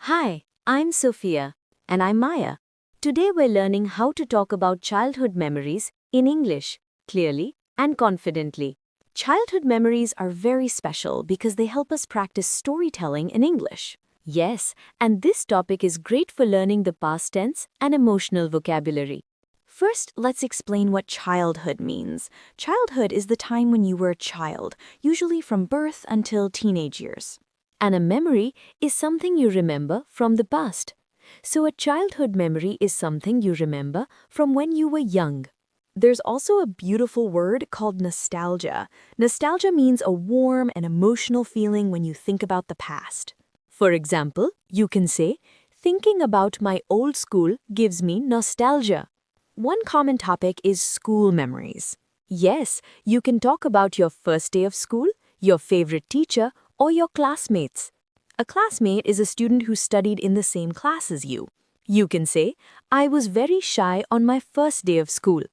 Hi, I'm Sophia. And I'm Maya. Today we're learning how to talk about childhood memories in English, clearly and confidently. Childhood memories are very special because they help us practice storytelling in English. Yes, and this topic is great for learning the past tense and emotional vocabulary. First, let's explain what childhood means. Childhood is the time when you were a child, usually from birth until teenage years. And a memory is something you remember from the past. So a childhood memory is something you remember from when you were young. There's also a beautiful word called nostalgia. Nostalgia means a warm and emotional feeling when you think about the past. For example, you can say, thinking about my old school gives me nostalgia. One common topic is school memories. Yes, you can talk about your first day of school, your favorite teacher, or your classmates. A classmate is a student who studied in the same class as you. You can say, I was very shy on my first day of school.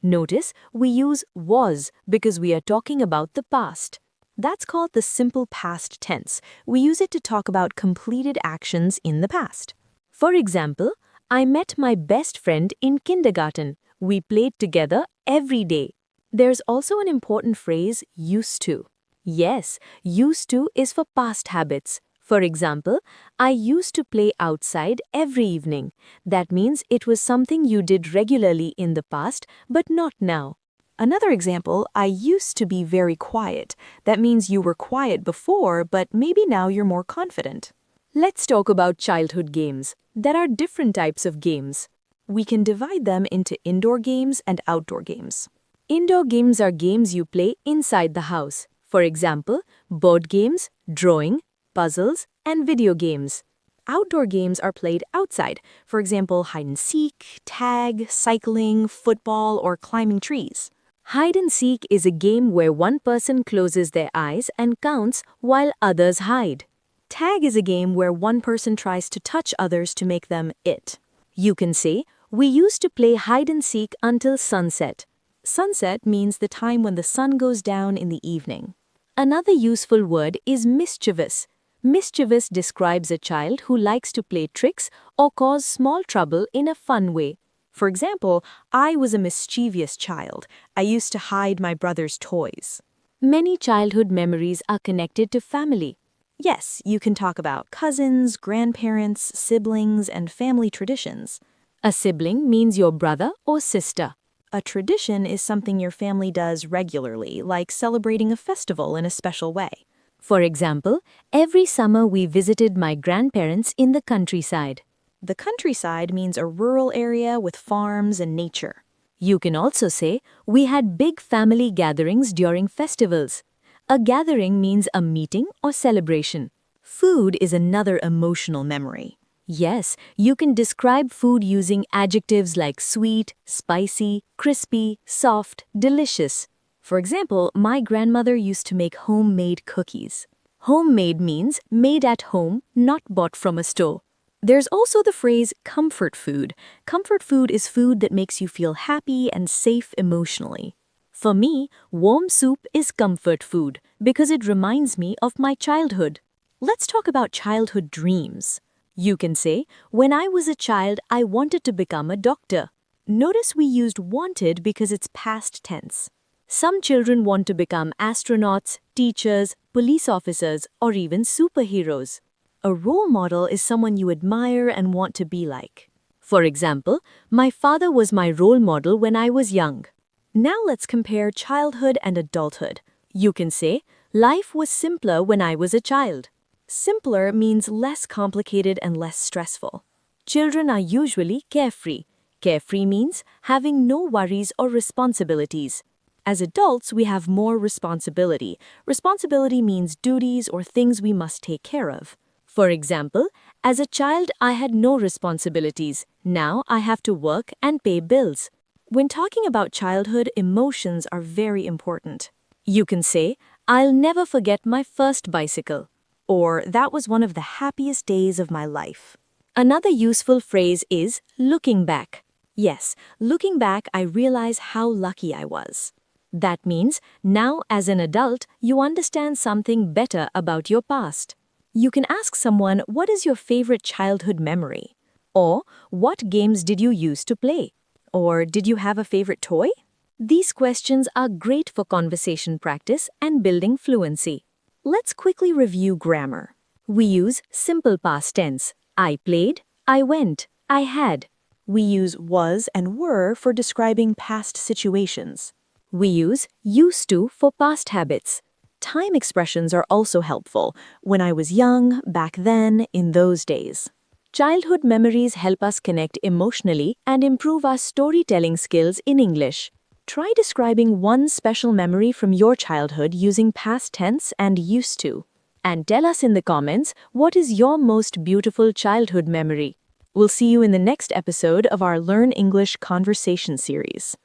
Notice we use was because we are talking about the past. That's called the simple past tense. We use it to talk about completed actions in the past. For example, I met my best friend in kindergarten. We played together every day. There's also an important phrase, used to. Yes, used to is for past habits. For example, I used to play outside every evening. That means it was something you did regularly in the past, but not now. Another example, I used to be very quiet. That means you were quiet before, but maybe now you're more confident. Let's talk about childhood games. There are different types of games. We can divide them into indoor games and outdoor games. Indoor games are games you play inside the house. For example, board games, drawing, puzzles, and video games. Outdoor games are played outside. For example, hide and seek, tag, cycling, football, or climbing trees. Hide and seek is a game where one person closes their eyes and counts while others hide. Tag is a game where one person tries to touch others to make them it. You can say, we used to play hide and seek until sunset. Sunset means the time when the sun goes down in the evening. Another useful word is mischievous. Mischievous describes a child who likes to play tricks or cause small trouble in a fun way. For example, I was a mischievous child. I used to hide my brother's toys. Many childhood memories are connected to family. Yes, you can talk about cousins, grandparents, siblings, and family traditions. A sibling means your brother or sister. A tradition is something your family does regularly, like celebrating a festival in a special way. For example, every summer we visited my grandparents in the countryside. The countryside means a rural area with farms and nature. You can also say, we had big family gatherings during festivals. A gathering means a meeting or celebration. Food is another emotional memory. Yes, you can describe food using adjectives like sweet, spicy, crispy, soft, delicious. For example, my grandmother used to make homemade cookies. Homemade means made at home, not bought from a store. There's also the phrase comfort food. Comfort food is food that makes you feel happy and safe emotionally. For me, warm soup is comfort food because it reminds me of my childhood. Let's talk about childhood dreams. You can say, when I was a child, I wanted to become a doctor. Notice we used wanted because it's past tense. Some children want to become astronauts, teachers, police officers, or even superheroes. A role model is someone you admire and want to be like. For example, my father was my role model when I was young. Now let's compare childhood and adulthood. You can say, life was simpler when I was a child. Simpler means less complicated and less stressful. Children are usually carefree. Carefree means having no worries or responsibilities. As adults, we have more responsibility. Responsibility means duties or things we must take care of. For example, as a child, I had no responsibilities. Now I have to work and pay bills. When talking about childhood, emotions are very important. You can say, I'll never forget my first bicycle. Or, that was one of the happiest days of my life. Another useful phrase is looking back. Yes, looking back, I realize how lucky I was. That means now as an adult, you understand something better about your past. You can ask someone, what is your favorite childhood memory? Or, what games did you use to play? Or, did you have a favorite toy? These questions are great for conversation practice and building fluency. Let's quickly review grammar. We use simple past tense. I played, I went, I had. We use was and were for describing past situations. We use used to for past habits. Time expressions are also helpful. When I was young, back then, in those days. Childhood memories help us connect emotionally and improve our storytelling skills in English. Try describing one special memory from your childhood using past tense and used to. And tell us in the comments, what is your most beautiful childhood memory? We'll see you in the next episode of our Learn English Conversation series.